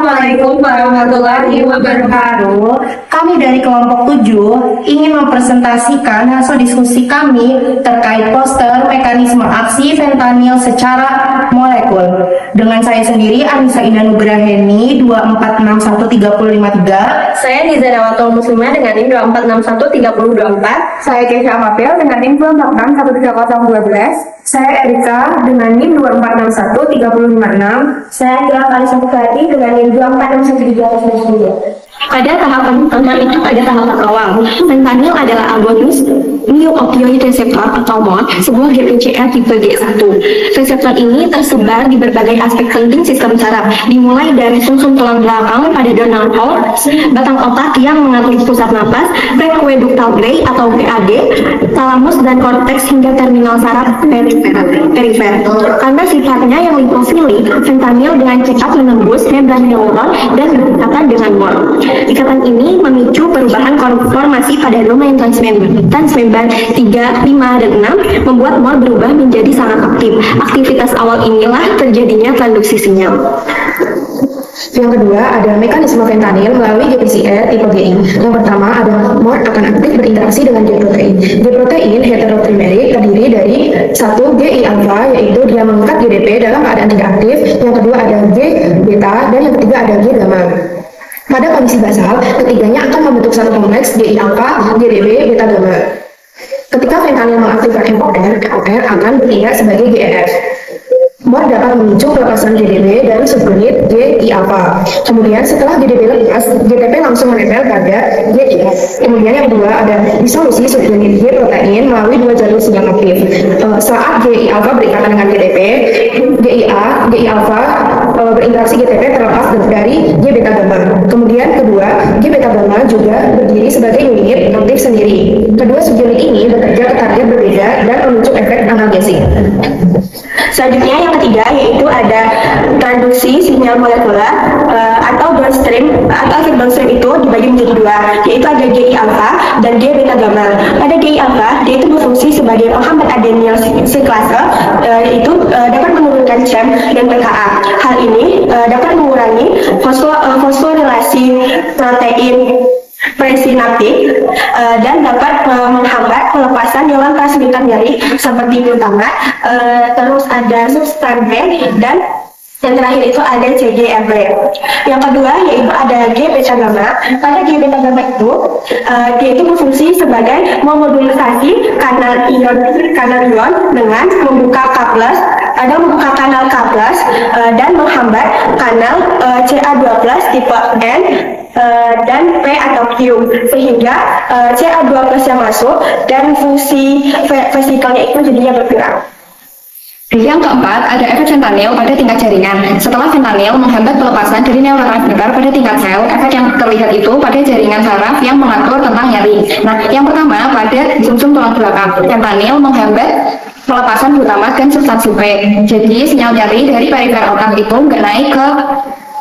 Assalamualaikum warahmatullahi wabarakatuh. Kami dari kelompok 7 ingin mempresentasikan hasil diskusi kami terkait poster mekanisme aksi fentanyl secara molekul. Dengan saya sendiri, Anissa Indah Nugraheni, 2461353. Saya Nizarawatul Muslimah dengan NIM 24613024. Saya Kesha Mapil dengan NIM 2461312. Saya Erika dengan NIM 2461356. Saya Kira Kalisa Bukati dengan NIM 2461399. Pada tahapan pertama itu pada tahapan awal, fentanyl adalah agonist mu opioid receptor atau MOR, sebuah GPCR tipe G1. Reseptor ini tersebar di berbagai aspek penting sistem saraf, dimulai dari sumsum tulang belakang pada donor hole, batang otak yang mengatur pusat napas, aqueductal gray atau PAG, talamus dan korteks hingga terminal saraf perifer. Karena sifatnya yang lipofilik, fentanyl dengan cepat menembus membran neuron dan berdekatan dengan MOR. Ikatan ini memicu perubahan konformasi pada domain transmembran 3, 5, dan 6, membuat MOR berubah menjadi sangat aktif. Aktivitas awal inilah terjadinya transduksi sinyal. Yang kedua ada mekanisme fentanyl melalui GPCR tipe GI. Yang pertama ada MOR akan aktif berinteraksi dengan G-protein. G-protein heterotrimerik terdiri dari satu GI alpha, yaitu dia mengikat GDP dalam keadaan tidak aktif. Yang kedua ada G beta dan yang ketiga ada G gamma. Pada kondisi basal, ketiganya akan membentuk satu kompleks GI alpha, GDP, beta gamma. Ketika fentanyl mengaktifkan MOR, MOR akan bertindak sebagai GRF. MOR dapat memicu pelepasan GDP dari subunit GI alpha. Kemudian setelah GDP lepas, GTP langsung menempel pada GIF. Kemudian yang kedua ada disolusi subunit G protein melalui dua jalur sinyal aktif. Saat GI alpha berikatan dengan GDP, GI alpha berinteraksi GTP terlepas dari G beta gamma. Kemudian kedua, G beta gamma juga berdiri sebagai unit aktif sendiri. Kedua subunit ini bekerja ke target berbeda dan memicu efek analgesik. Selanjutnya yang ketiga yaitu ada transduksi sinyal molekuler atau downstream, atau efek downstream itu dibagi menjadi dua, yaitu ada GI alpha dan G beta gamma. Pada GI alpha dia itu berfungsi sebagai penghambat adenyl siklase, yaitu dapat menurunkan CHAM dan PKA. Hal ini dapat mengurangi fosforilasi protein presinaptik dan dapat menghambat pelepasan neurotransmitter nyeri seperti glutamat, terus ada substan B, dan yang terakhir itu ada CGRP. Yang kedua yaitu ada G beta gamma. Pada G beta gamma itu dia itu berfungsi sebagai memodulisasi kanal ion dengan membuka K+ membuka kanal K+ dan menghambat kanal Ca2+ tipe N dan P atau Q, sehingga Ca2+ yang masuk dan fungsi vesikelnya itu jadinya berkurang. Yang keempat, ada efek fentanyl pada tingkat jaringan. Setelah fentanyl menghambat pelepasan dari neurotransmitter pada tingkat sel, efek yang terlihat itu pada jaringan saraf yang mengatur tentang nyeri. Nah, yang pertama pada sumsum tulang belakang, fentanyl menghambat pelepasan glutamat dan substansi P. Jadi sinyal nyeri dari perifer otak itu nggak naik ke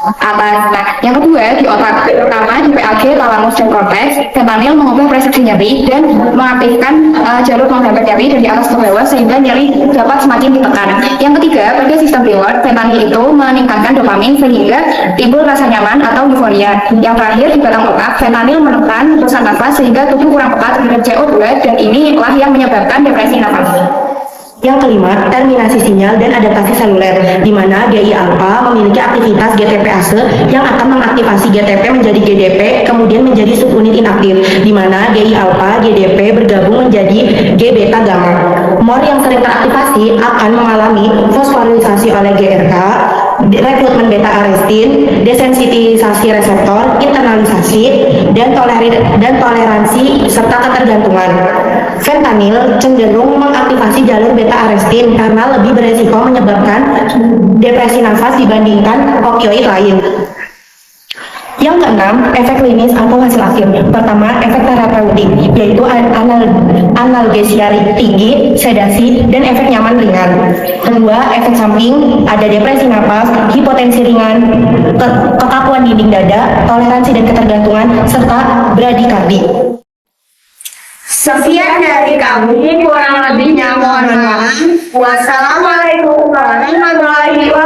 atas. Nah, yang kedua di otak, pertama di PAG, talamus dan korteks, fentanyl mengubah persepsi nyeri dan mengaktifkan jalur penghambat nyeri dari atas ke bawah sehingga nyeri dapat semakin ditekan. Yang ketiga, pada sistem reward, fentanyl itu meningkatkan dopamin sehingga timbul rasa nyaman atau euforia. Yang terakhir di batang otak, fentanyl menekan pusat nafas sehingga tubuh kurang pekat terhadap CO2 dan inilah yang menyebabkan depresi nafas. Yang kelima, terminasi sinyal dan adaptasi seluler, di mana GI alpha memiliki aktivitas GTPase yang akan mengaktifasi GTP menjadi GDP, kemudian menjadi subunit inaktif, di mana GI alpha GDP bergabung menjadi G beta gamma. MOR yang sering teraktivasi akan mengalami fosforilisasi oleh GRK, rekrutmen beta arestin, desensitisasi reseptor, internalisasi, dan toleransi serta ketergantungan. Fentanyl cenderung mengaktifasi jalur beta arestin karena lebih beresiko menyebabkan depresi nafas dibandingkan opioid lain. Yang keenam, efek klinis atau hasil akhir. Pertama, efek terapeutik, yaitu analgesia tinggi, sedasi, dan efek nyaman ringan. Kedua, efek samping, ada depresi napas, hipotensi ringan, kekakuan dinding dada, toleransi dan ketergantungan, serta bradikardi. Sekian dari kami, kurang lebihnya mohon maaf. Wassalamualaikum warahmatullahi wabarakatuh.